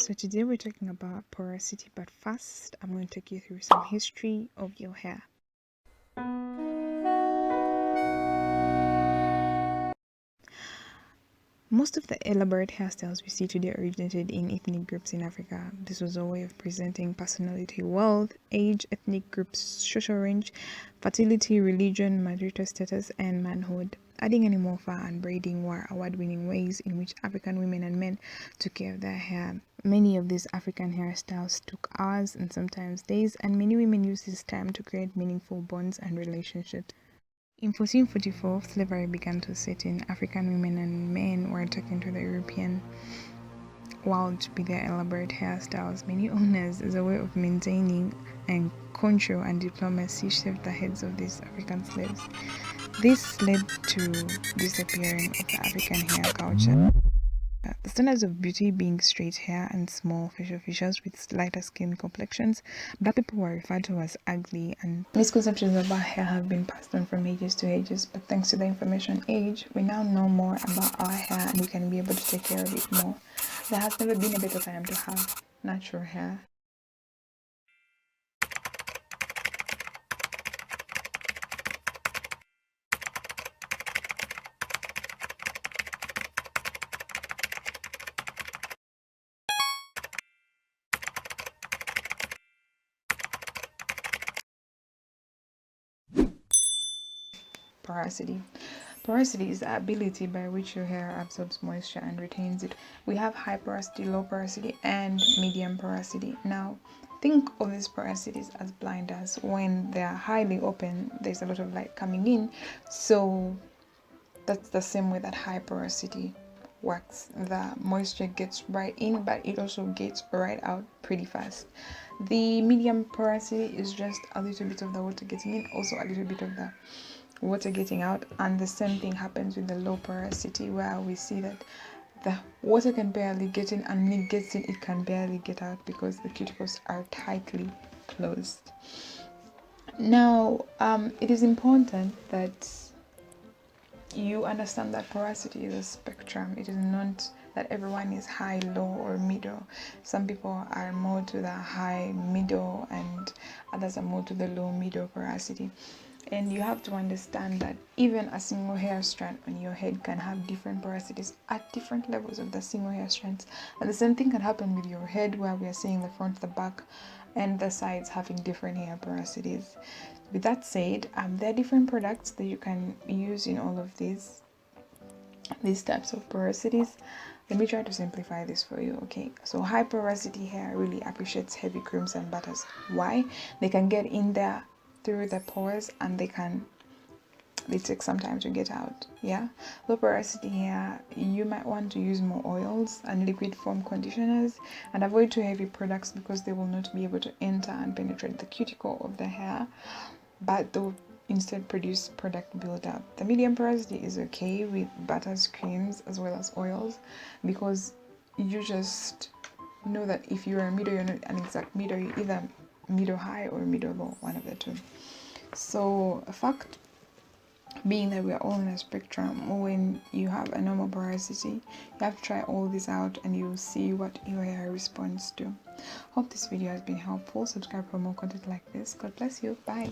So today we're talking about porosity, but first I'm going to take you through some history of your hair. Most of the elaborate hairstyles we see today originated in ethnic groups in Africa. This was a way of presenting personality, wealth, age, ethnic groups, social range, fertility, religion, marital status, and manhood. Adding animal fur and braiding were award-winning ways in which African women and men took care of their hair. Many of these African hairstyles took hours and sometimes days, and many women used this time to create meaningful bonds and relationships. In 1444, slavery began to set in. African women and men were taken to the European world with their elaborate hairstyles. Many owners, as a way of maintaining and control and diplomacy, shaved the heads of these African slaves. This led to disappearing of the African hair culture. The standards of beauty being straight hair and small facial features with lighter skin complexions, black people were referred to as ugly, and misconceptions about hair have been passed on from ages to ages. But thanks to the information age, we now know more about our hair and we can be able to take care of it more. There has never been a better time to have natural hair. Porosity. Porosity is the ability by which your hair absorbs moisture and retains it. We have high porosity, low porosity, and medium porosity. Now, think of these porosities as blinders. When they are highly open, there's a lot of light coming in. So that's the same way that high porosity works. The moisture gets right in, but it also gets right out pretty fast. The medium porosity is just a little bit of the water getting in, also a little bit of the water getting out, and the same thing happens with the low porosity, where we see that the water can barely get in, and when it gets in, it can barely get out because the cuticles are tightly closed. Now, it is important that you understand that porosity is a spectrum. It is not that everyone is high, low, or middle. Some people are more to the high, middle, and others are more to the low, middle porosity. And you have to understand that even a single hair strand on your head can have different porosities at different levels of the single hair strands. And the same thing can happen with your head, where we are seeing the front, the back, and the sides having different hair porosities. With that said, there are different products that you can use in all of these types of porosities. Let me try to simplify this for you. Okay, so high porosity hair really appreciates heavy creams and butters. Why? They can get in there through the pores, and they take some time to get out. Yeah, low porosity hair, you might want to use more oils and liquid form conditioners, and avoid too heavy products because they will not be able to enter and penetrate the cuticle of the hair, but they'll instead produce product buildup. The medium porosity is okay with butters, creams, as well as oils, because you just know that if you're a middle, you're not an exact middle, you're either middle high or middle low, one of the two. So a fact being that we are all in a spectrum, when you have a normal porosity, you have to try all this out and you'll see what your hair responds to. Hope this video has been helpful. Subscribe for more content like this. God bless you. Bye.